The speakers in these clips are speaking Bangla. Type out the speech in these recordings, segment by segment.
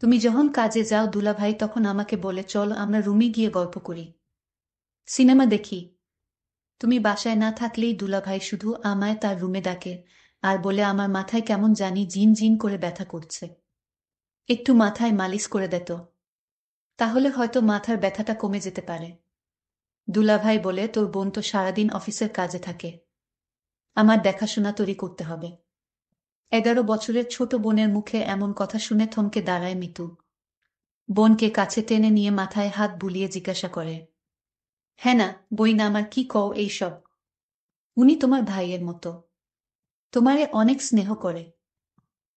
তুমি যখন কাজে যাও দুলাভাই তখন আমাকে বলে চল আমরা রুমে গিয়ে গল্প করি, সিনেমা দেখি। তুমি বাসায় না থাকলেই দুলাভাই শুধু আমায় তার রুমে ডাকে আর বলে আমার মাথায় কেমন জানি জিন জিন করে ব্যথা করছে, একটু মাথায় মালিশ করে দিত, তাহলে হয়তো মাথার ব্যথাটা কমে যেতে পারে। দুলাভাই বলে তোর বোন তো সারাদিন অফিসের কাজে থাকে, আমার দেখাশোনা তৈরি করতে হবে। 11 বছরের ছোট বোনের মুখে এমন কথা শুনে থমকে দাঁড়ায় মিতু। বোনকে কাছে টেনে নিয়ে মাথায় হাত বুলিয়ে জিজ্ঞাসা করে, হ্যাঁ না বই না আমার, কি কও এইসব? উনি তোমার ভাইয়ের মতো, তোমারে অনেক স্নেহ করে।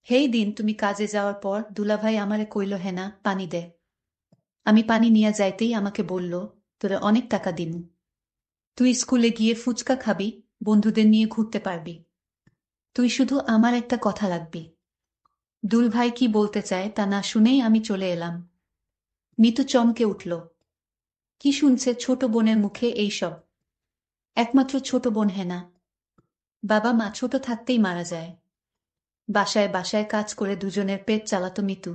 হেই দিন তুমি কাজে যাওয়ার পর দুলাভাই আমারে কইল হেনা পানি দে। আমি পানি নিয়ে যাইতেই আমাকে বলল, তোরে অনেক টাকা দিন, তুই স্কুলে গিয়ে ফুচকা খাবি, বন্ধুদের নিয়ে ঘুরতে পারবি, তুই শুধু আমার একটা কথা রাখবি। দুলভাই কি বলতে চায় তা না শুনেই আমি চলে এলাম। মিতু চমকে উঠল। কি শুনছে ছোট বোনের মুখে এইসব? একমাত্র ছোট বোন হেনা, বাবা মা ছোট থাকতেই মারা যায়। বাসায় বাসায় কাজ করে দুজনের পেট চালাতো মিতু।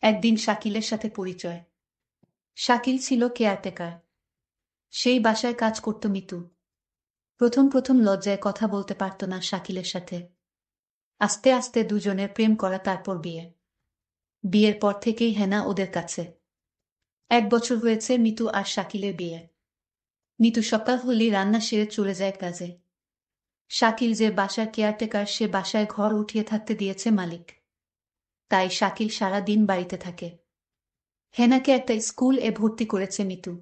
একদিন শাকিলের সাথে পরিচয়। শাকিল ছিল কেয়ারটেকার, সেই বাসায় কাজ করত মিতু। প্রথম প্রথম লজ্জায় কথা বলতে পারত না শাকিলের সাথে। আস্তে আস্তে দুজনের প্রেম করা, তারপর বিয়ে। বিয়ের পর থেকেই হেনা ওদের কাছে। 1 বছর হয়েছে মিতু আর শাকিলের বিয়ে। মিতু সকাল হলেই রান্না সেরে চলে যায় কাজে। শাকিল যে বাসার কেয়ারটেকার, সে বাসায় ঘর উঠিয়ে থাকতে দিয়েছে মালিক, তাই শাকিল সারা দিন বাড়িতে থাকে। হেনাকে একটা স্কুল এ ভর্তি করেছে মিতু।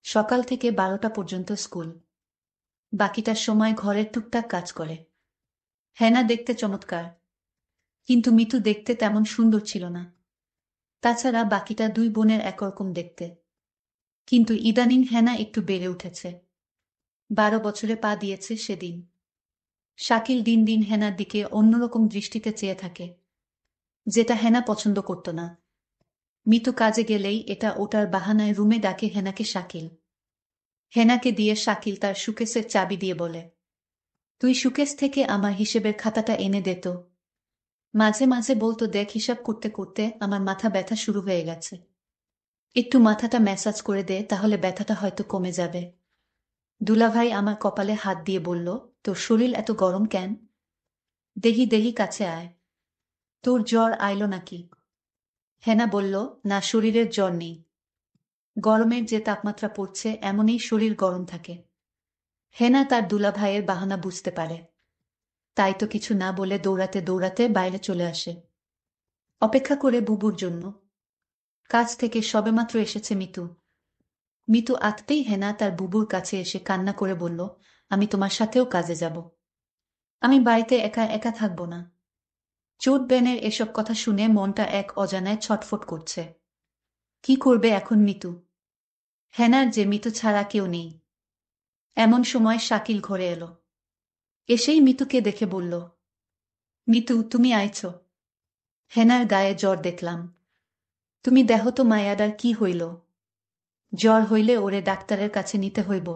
সকাল থেকে 12টা পর্যন্ত স্কুল, বাকিটা সময় ঘরের টুকটাক কাজ করে। হেনা দেখতে চমৎকার, কিন্তু মিতু দেখতে তেমন সুন্দর ছিল না। তাছাড়া বাকিটা দুই বোনের একরকম দেখতে। কিন্তু ইদানিং হেনা একটু বেড়ে উঠেছে। 12 বছরে পা দিয়েছে সেদিন। শাকিল দিন দিন হেনার দিকে অন্যরকম দৃষ্টিতে চেয়ে থাকে, যেটা হেনা পছন্দ করত না। মিতু কাজে গেলেই এটা ওটার বাহানায় রুমে ডাকে হেনাকে শাকিল। হেনাকে দিয়ে শাকিল তার সুকেসের চাবি দিয়ে বলে, তুই সুকেস থেকে আমার হিসেবের খাতাটা এনে দে তো। মাঝে মাঝে বলতো, দেখ হিসাব করতে করতে আমার মাথা ব্যথা শুরু হয়ে গেছে, একটু মাথাটা ম্যাসাজ করে দে, তাহলে ব্যথাটা হয়তো কমে যাবে। দুলাভাই আমার কপালে হাত দিয়ে বলল, তোর শরীর এত গরম কেন? দেহি দেহি কাছে আয়, তোর জ্বর আইলো নাকি? হেনা বলল, না শরীরের জ্বর নেই, গরমের যে তাপমাত্রা পড়ছে এমনই শরীর গরম থাকে। হেনা তার দুলাভাইয়ের বাহানা বুঝতে পারে, তাই তো কিছু না বলে দৌড়াতে দৌড়াতে বাইরে চলে আসে, অপেক্ষা করে বুবুর জন্য। কাজ থেকে সবেমাত্র এসেছে মিতু। মিতু আসতেই হেনা তার বুবুর কাছে এসে কান্না করে বলল, আমি তোমার সাথেও কাজে যাব, আমি বাড়িতে একা একা থাকব না। চোট বেনের এসব কথা শুনে মনটা এক অজানায় ছটফট করছে। কি করবে এখন মিতু? হেনার যে মিতু ছাড়া কেউ নেই। এমন সময় শাকিল ঘরে এলো। এসেই মিতুকে দেখে বলল, মিতু তুমি আইছো? হেনার গায়ে জ্বর দেখলাম, তুমি দেহ তো মায়াডার কি হইল? জ্বর হইলে ওরে ডাক্তারের কাছে নিতে হইব।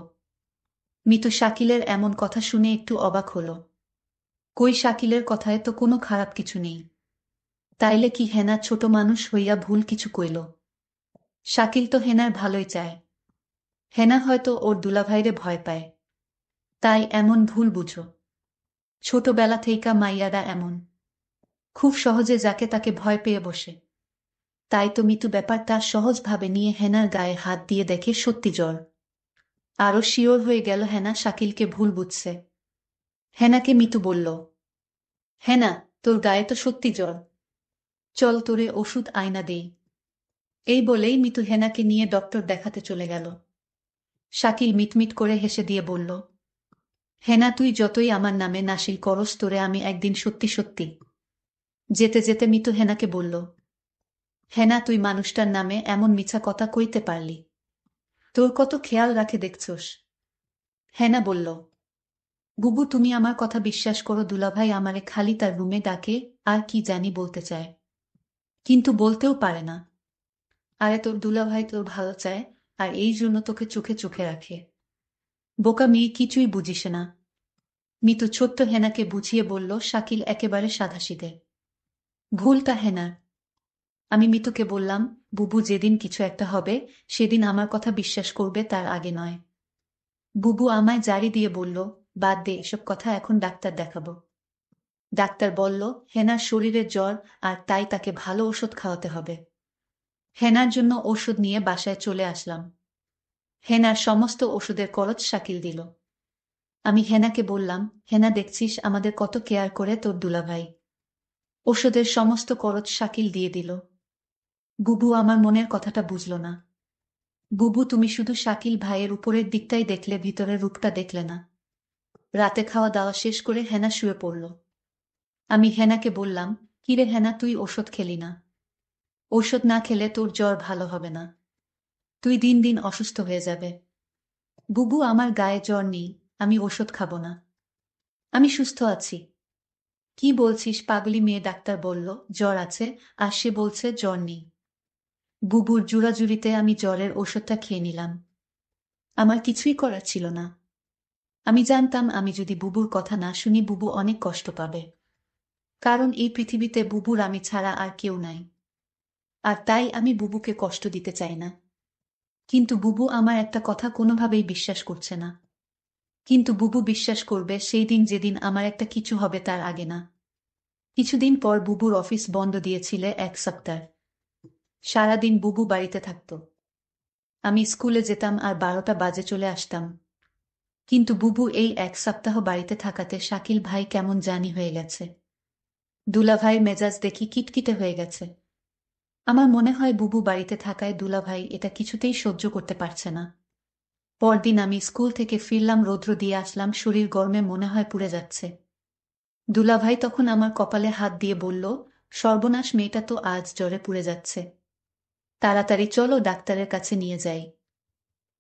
মিতু শাকিলের এমন কথা শুনে একটু অবাক হল। কই, শাকিলের কথায় তো কোনো খারাপ কিছু নেই, তাইলে কি হেনা ছোট মানুষ হইয়া ভুল কিছু কইল? শাকিল তো হেনার ভালোই চায়। হেনা হয়তো ওর দুলাভাইরে ভয় পায়, তাই এমন ভুল বুঝো। ছোটবেলা থেইকা মাইয়ারা এমন, খুব সহজে যাকে তাকে ভয় পেয়ে বসে। তাই তো মিতু ব্যাপারটা সহজভাবে নিয়ে হেনার গায়ে হাত দিয়ে দেখে সত্যি জ্বর। আরো শিওর হয়ে গেল হেনা শাকিলকে ভুল বুঝছে। হেনাকে মিতু বলল, হেনা তোর গায়ে তো সত্যি জ্বর, চল তোরে ওষুধ আয়না দেই। এই বলেই মিতু হেনাকে নিয়ে ডক্টর দেখাতে চলে গেল। শাকিল মিটমিট করে হেসে দিয়ে বলল, হেনা তুই যতই আমার নামে নাসিল করস, তোরে আমি একদিন সত্যি সত্যি। যেতে যেতে মিতু হেনাকে বলল, হেনা তুই মানুষটার নামে এমন মিছা কথা কইতে পারলি? তোর কত খেয়াল রাখে দেখছস। হেনা বলল, বুবু তুমি আমার কথা বিশ্বাস করো, দুলাভাই আমারে খালি তার রুমে ডাকে আর কি জানি বলতে চায়, কিন্তু বলতেও পারে না। আরে তোর দুলাভাই তোর ভালো চায়, আর এই জন্য তোকে চোখে চোখে রাখে। বোকা মেয়ে, কিছুই বুঝিস না। মিতু ছোট্ট হেনাকে বুঝিয়ে বলল, শাকিল একেবারে সাধাসিধে, ভুলটা হেনার। আমি মিতুকে বললাম, বুবু যেদিন কিছু একটা হবে সেদিন আমার কথা বিশ্বাস করবে, তার আগে নয়। বুবু আমায় জারি দিয়ে বলল, বাদ দে এসব কথা, এখন ডাক্তার দেখাবো। ডাক্তার বলল হেনার শরীরে জ্বর, আর তাই তাকে ভালো ওষুধ খাওয়াতে হবে। হেনার জন্য ওষুধ নিয়ে বাসায় চলে আসলাম। হেনার সমস্ত ওষুধের খরচ শাকিল দিল। আমি হেনাকে বললাম, হেনা দেখছিস আমাদের কত কেয়ার করে তোর দুলাভাই। ওষুধের সমস্ত খরচ শাকিল দিয়ে দিল। বুবু আমার মনের কথাটা বুঝল না। বুবু, তুমি শুধু শাকিল ভাইয়ের উপরের দিকটাই দেখলে, ভিতরের রূপটা দেখলে না। রাতে খাওয়া দাওয়া শেষ করে হেনা শুয়ে পড়ল। আমি হেনাকে বললাম, কিরে হেনা, তুই ওষুধ খেলি না? ঔষধ না খেলে তোর জ্বর ভালো হবে না, তুই দিন দিন অসুস্থ হয়ে যাবে। বুবু, আমার গায়ে জ্বর নেই, আমি ওষুধ খাবো না, আমি সুস্থ আছি। কি বলছিস পাগলি মেয়ে? ডাক্তার বলল জ্বর আছে, আর সে বলছে জ্বর নেই। বুবুর জুড়াজুড়িতে আমি জ্বরের ওষুধটা খেয়ে নিলাম। আমার কিছুই করার ছিল না। আমি জানতাম আমি যদি বুবুর কথা না শুনি বুবু অনেক কষ্ট পাবে, কারণ এই পৃথিবীতে বুবুর আমি ছাড়া আর কেউ নাই। আর তাই আমি বুবুকে কষ্ট দিতে চাই না। কিন্তু বুবু আমার একটা কথা কোনোভাবেই বিশ্বাস করছে না। কিন্তু বুবু বিশ্বাস করবে সেই দিন যেদিন আমার একটা কিছু হবে, তার আগে না। কিছুদিন পর বুবুর অফিস বন্ধ দিয়েছিল 1 সপ্তাহ। সারাদিন বুবু বাড়িতে থাকত। আমি স্কুলে যেতাম আর 12টা বাজে চলে আসতাম। কিন্তু বুবু এই 1 সপ্তাহ বাড়িতে থাকাতে শাকিল ভাই কেমন জানি হয়ে গেছে। দুলাভাই মেজাজ দেখি কিটকিটে হয়ে গেছে। আমার মনে হয় বুবু বাড়িতে থাকায় দুলাভাই এটা কিছুতেই সহ্য করতে পারছে না। পরদিন আমি স্কুল থেকে ফিরলাম, রৌদ্র দিয়ে আসলাম, শরীর গরমে মনে হয় পুড়ে যাচ্ছে। দুলাভাই তখন আমার কপালে হাত দিয়ে বলল, সর্বনাশ, মেয়েটা তো আজ জ্বরে পুড়ে যাচ্ছে, তাড়াতাড়ি চলো ডাক্তারের কাছে নিয়ে যাই।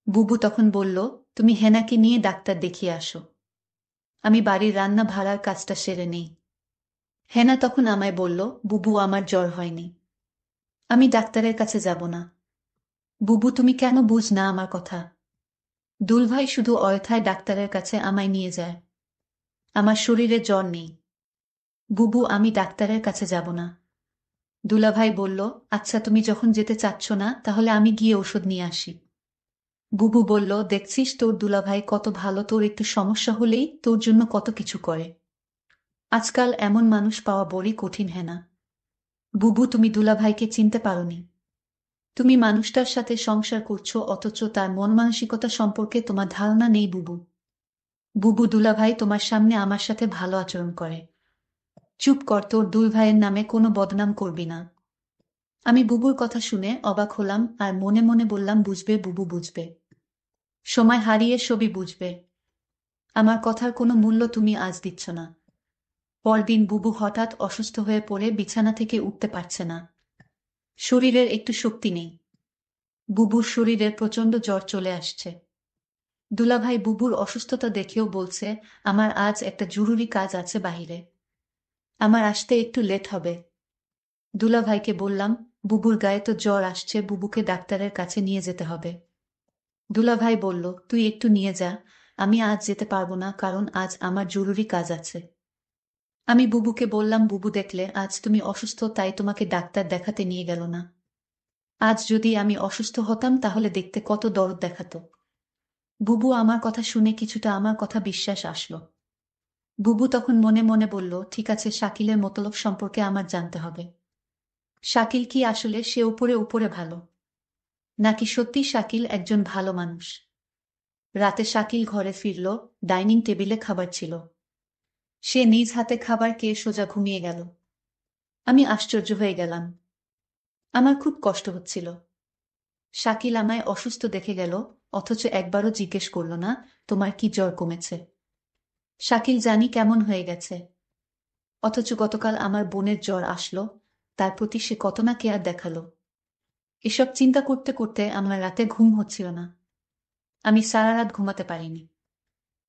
বুবু তখন বলল, তুমি হেনাকে নিয়ে ডাক্তার দেখিয়ে আসো, আমি বাড়ির রান্না ভাড়ার কাজটা সেরে নেই। হেনা তখন আমায় বলল, বুবু আমার জ্বর হয়নি, আমি ডাক্তারের কাছে যাব না। বুবু, তুমি কেন বুঝ না আমার কথা? দুলভাই শুধু অয়থায় ডাক্তারের কাছে আমায় নিয়ে যায়। আমার শরীরে জ্বর নেই। বুবু, আমি ডাক্তারের কাছে যাব না। দুলাভাই বলল, আচ্ছা তুমি যখন যেতে চাচ্ছ না তাহলে আমি গিয়ে ওষুধ নিয়ে আসি। বুবু বলল, দেখছিস তোর দুলাভাই কত ভালো, তোর একটু সমস্যা হলেই তোর জন্য কত কিছু করে। আজকাল এমন মানুষ পাওয়া বড়ই কঠিন। হ্যাঁ না বুবু, তুমি দুলাভাইকে চিনতে পারোনি। তুমি মানুষটার সাথে সংসার করছো অথচ তার মন মানসিকতা সম্পর্কে তোমার ধারণা নেই বুবু। বুবু, দুলাভাই তোমার সামনে আমার সাথে ভালো আচরণ করে। চুপ কর, তোর দুলভাইয়ের নামে কোনো বদনাম করবি না। আমি বুবুর কথা শুনে অবাক হলাম আর মনে মনে বললাম, বুঝবে বুবু, বুঝবে। সময় হারিয়ে সবই বুঝবে। আমার কথার কোনো মূল্য তুমি আজ দিচ্ছ না। পরদিন বুবু হঠাৎ অসুস্থ হয়ে পড়ে বিছানা থেকে উঠতে পারছে না। শরীরের একটু শক্তি নেই। বুবুর শরীরের প্রচণ্ড জ্বর চলে আসছে। দুলাভাই বুবুর অসুস্থতা দেখেও বলছে, আমার আজ একটা জরুরি কাজ আছে বাহিরে, আমার আসতে একটু লেট হবে। দুলাভাইকে বললাম, বুবুর গায়ে তো জ্বর আসছে, বুবুকে ডাক্তারের কাছে নিয়ে যেতে হবে। দুলাভাই বলল, তুই একটু নিয়ে যা, আমি আজ যেতে পারবো না, কারণ আজ আমার জরুরি কাজ আছে। আমি বুবুকে বললাম, বুবু দেখলে আজ তুমি অসুস্থ, তাই তোমাকে ডাক্তার দেখাতে নিয়ে গেল না। আজ যদি আমি অসুস্থ হতাম তাহলে দেখতে কত দরদ দেখাতো। বুবু আমার কথা শুনে কিছুটা আমার কথা বিশ্বাস আসলো। বুবু তখন মনে মনে বলল, ঠিক আছে, শাকিলের মতলব সম্পর্কে আমার জানতে হবে। শাকিল কি আসলে সে উপরে উপরে ভালো, নাকি সত্যি শাকিল একজন ভালো মানুষ? রাতে শাকিল ঘরে ফিরল, ডাইনিং টেবিলে খাবার ছিল। সে নিজ হাতে খাবার খেয়ে সোজা ঘুমিয়ে গেল। আমি আশ্চর্য হয়ে গেলাম। আমার খুব কষ্ট হচ্ছিল। শাকিল আমায় অসুস্থ দেখে গেল, অথচ একবারও জিজ্ঞেস করল না, তোমার কি জ্বর কমেছে? শাকিল জানি কেমন হয়ে গেছে, অথচ গতকাল আমার বোনের জ্বর আসলো, তার প্রতি সে কত না কেয়ার দেখালো। এসব চিন্তা করতে করতে আমার রাতে ঘুম হচ্ছিল না। আমি সারা রাত ঘুমাতে পারিনি।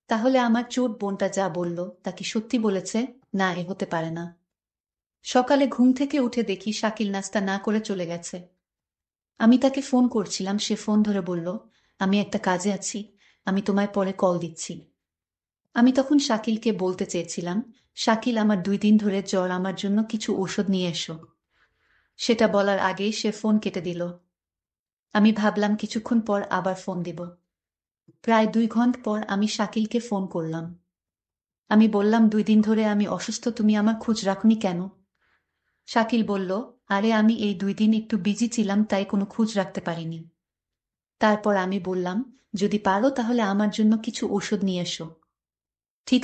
তাহলে আমার চোট বোনটা যা বলল তা কি সত্যি বলেছে? না, এ হতে পারে না। সকালে ঘুম থেকে উঠে দেখি শাকিল নাস্তা না করে চলে গেছে। আমি তাকে ফোন করছিলাম, সে ফোন ধরে বলল, আমি একটা কাজে আছি, আমি তোমায় পরে কল দিচ্ছি। আমি তখন শাকিলকে বলতে চেয়েছিলাম, শাকিল, আমার 2 দিন ধরে জ্বর, আমার জন্য কিছু ওষুধ নিয়ে এসো। সেটা বলার আগেই সে ফোন কেটে দিল। আমি ভাবলাম কিছুক্ষণ পর আবার ফোন দিব। প্রায় 2 ঘন্টা পর আমি শাকিলকে ফোন করলাম। আমি বললাম, 2 দিন ধরে আমি অসুস্থ, তুমি আমার খোঁজ রাখনি কেন? শাকিল বলল, আরে আমি এই 2 দিন একটু বিজি ছিলাম, তাই কোনো খোঁজ রাখতে পারিনি। তারপর আমি বললাম, যদি পারো তাহলে আমার জন্য কিছু ওষুধ নিয়ে এসো। ঠিক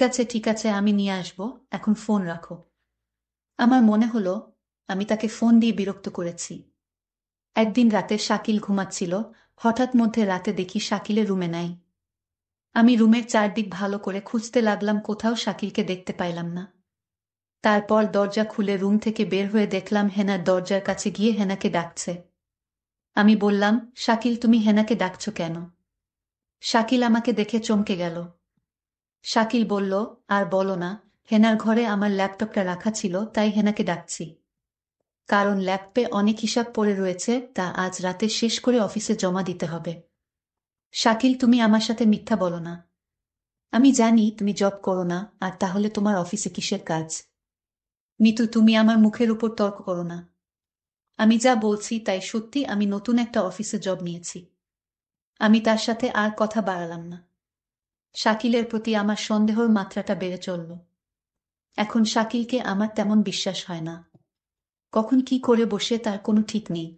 আছে, আমি নিয়ে আসবো, এখন ফোন রাখো। আমার মনে হলো আমি তাকে ফোন দিয়ে বিরক্ত করেছি। একদিন রাতে শাকিল ঘুমাচ্ছিল, হঠাৎ মধ্যে রাতে দেখি শাকিলের রুমে নাই। আমি রুমের চারদিক ভালো করে খুঁজতে লাগলাম, কোথাও শাকিলকে দেখতে পাইলাম না। তারপর দরজা খুলে রুম থেকে বের হয়ে দেখলাম হেনার দরজার কাছে গিয়ে হেনাকে ডাকছে। আমি বললাম, শাকিল তুমি হেনাকে ডাকছো কেন? শাকিল আমাকে দেখে চমকে গেল। শাকিল বলল, আর বলো না, হেনার ঘরে আমার ল্যাপটপটা রাখা ছিল, তাই হেনাকে ডাকছি। কারণ ল্যাপটপে অনেক হিসাব পড়ে রয়েছে, তা আজ রাতে শেষ করে অফিসে জমা দিতে হবে। শাকিল তুমি আমার সাথে মিথ্যা বলো না। আমি জানি তুমি জব করো না, আর তাহলে তোমার অফিসে কিসের কাজ? মিতু তুমি আমার মুখের উপর তর্ক করো না। আমি যা বলছি তাই সত্যি, আমি নতুন একটা অফিসে জব নিয়েছি। আমি তার সাথে আর কথা বাড়ালাম না। শাকিলের প্রতি আমার সন্দেহর মাত্রাটা বেড়ে চলল। এখন শাকিলকে আমার তেমন বিশ্বাস হয় না। কখন কি করে বসে তার কোনো ঠিক নেই।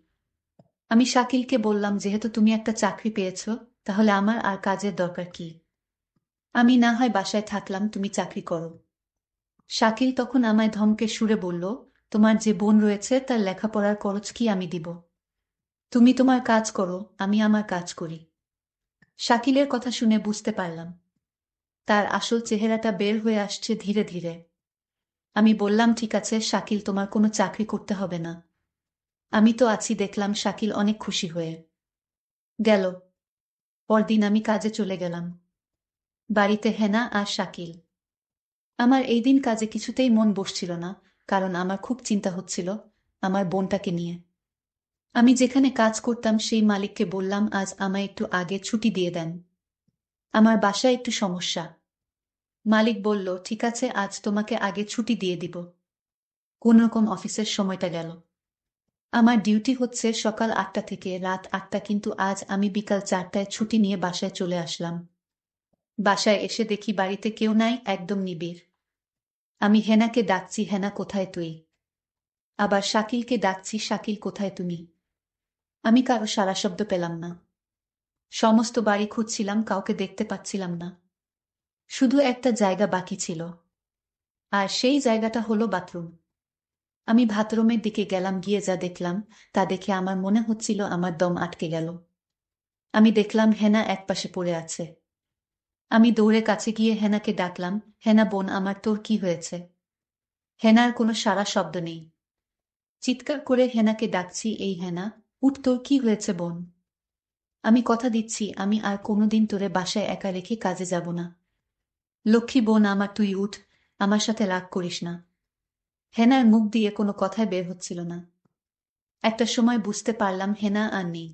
আমি শাকিলকে বললাম, যেহেতু তুমি একটা চাকরি পেয়েছ, তাহলে আমার আর কাজের দরকার কি? আমি না হয় বাসায় থাকলাম, তুমি চাকরি করো। শাকিল তখন আমায় ধমকে সুরে বলল, তোমার যে বোন রয়েছে তার লেখাপড়ার খরচ কি আমি দিব? তুমি তোমার কাজ করো, আমি আমার কাজ করি। শাকিলের কথা শুনে বুঝতে পারলাম তার আসল চেহারাটা বের হয়ে আসছে ধীরে ধীরে। আমি বললাম, ঠিক আছে শাকিল, তোমার কোনো চাকরি করতে হবে না, আমি তো আছি। দেখলাম শাকিল অনেক খুশি হয়ে গেল। পরদিন আমি কাজে চলে গেলাম। বাড়িতে হেনা আর শাকিল। আমার এই দিন কাজে কিছুতেই মন বসছিল না, কারণ আমার খুব চিন্তা হচ্ছিল আমার বোনটাকে নিয়ে। আমি যেখানে কাজ করতাম সেই মালিককে বললাম, আজ আমায় একটু আগে ছুটি দিয়ে দেন, আমার বাসায় একটু সমস্যা। মালিক বলল, ঠিক আছে, আজ তোমাকে আগে ছুটি দিয়ে দিব। কোনরকম অফিসের সময়টা গেল। আমার ডিউটি হচ্ছে সকাল 8টা থেকে রাত 8টা, কিন্তু আজ আমি বিকাল 4টায় ছুটি নিয়ে বাসায় চলে আসলাম। বাসায় এসে দেখি বাড়িতে কেউ নাই, একদম নিবিড়। আমি হেনাকে ডাকছি, হেনা কোথায় তুই? আবার শাকিলকে ডাকছি, শাকিল কোথায় তুমি? আমি কারো সাড়া শব্দ পেলাম না। সমস্ত বাড়ি খুঁজছিলাম, কাউকে দেখতে পাচ্ছিলাম না। শুধু একটা জায়গা বাকি ছিল, আর সেই জায়গাটা হলো বাথরুম। আমি বাথরুমের দিকে গেলাম, গিয়ে যা দেখলাম তা দেখে আমার মনে হচ্ছিল আমার দম আটকে গেল। আমি দেখলাম হেনা একপাশে পড়ে আছে। আমি দৌড়ে কাছে গিয়ে হেনাকে ডাকলাম, হেনা বোন আমার, তোর কি হয়েছে? হেনার কোনো সাড়া শব্দ নেই। চিৎকার করে হেনাকে ডাকছি, এই হেনা, উঠ, তোর কি হয়েছে বোন? আমি কথা দিচ্ছি আমি আর কোনোদিন তোরে বাসায় একা রেখে কাজে যাব না। লক্ষ্মী বোন আমার, তুই উঠ, আমার সাথে রাগ করিস না। হেনার মুখ দিয়ে কোনো কথাই বের হচ্ছিল না। একটা সময় বুঝতে পারলাম হেনা আর নেই।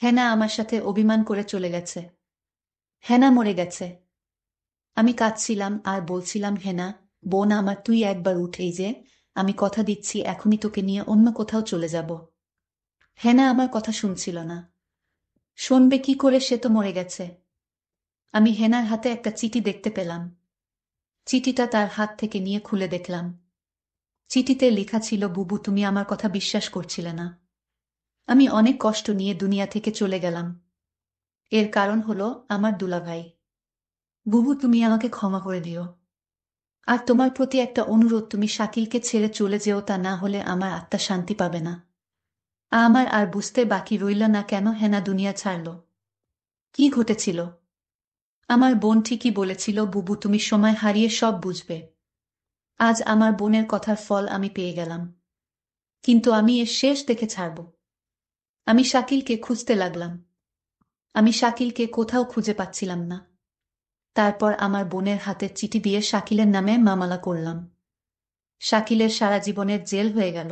হেনা আমার সাথে অভিমান করে চলে গেছে। হেনা মরে গেছে। আমি কাঁদছিলাম আর বলছিলাম, হেনা বোন আমার, তুই একবার উঠ, এই যে আমি কথা দিচ্ছি এখনই তোকে নিয়ে অন্য কোথাও চলে যাব। হেনা আমার কথা শুনছিল না। শুনবে কি করে, সে তো মরে গেছে। আমি হেনার হাতে একটা চিঠি দেখতে পেলাম। চিঠিটা তার হাত থেকে নিয়ে খুলে দেখলাম। চিঠিতে লেখা ছিল, বুবু তুমি আমার কথা বিশ্বাস করছিলে না। আমি অনেক কষ্ট নিয়ে দুনিয়া থেকে চলে গেলাম। এর কারণ হলো আমার দুলাভাই। বুবু তুমি আমাকে ক্ষমা করে দিও। আর তোমার প্রতি একটা অনুরোধ, তুমি শাকিলকে ছেড়ে চলে যেও, তা না হলে আমার আত্মা শান্তি পাবে না। আমার আর বুঝতে বাকি রইল না কেন হেনা দুনিয়া ছাড়ল। কি ঘটেছিল? আমার বোন ঠিকই বলেছিল, বুবু তুমি সময় হারিয়ে সব বুঝবে। আজ আমার বোনের কথার ফল আমি পেয়ে গেলাম। কিন্তু আমি এর শেষ দেখে ছাড়ব। আমি শাকিলকে খুঁজতে লাগলাম। আমি শাকিলকে কোথাও খুঁজে পাচ্ছিলাম না। তারপর আমার বোনের হাতের চিঠি দিয়ে শাকিলের নামে মামলা করলাম। শাকিলের সারা জীবনের জেল হয়ে গেল।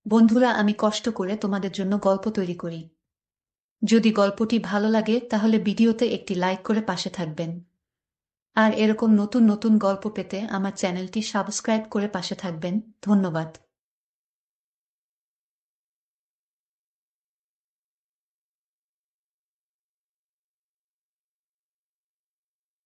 বন্ধুরা, আমি কষ্ট করে তোমাদের জন্য গল্প তৈরি করি। যদি গল্পটি ভালো লাগে তাহলে ভিডিওতে একটি লাইক করে পাশে থাকবেন। আর এরকম নতুন নতুন গল্প পেতে আমার চ্যানেলটি সাবস্ক্রাইব করে পাশে থাকবেন। ধন্যবাদ।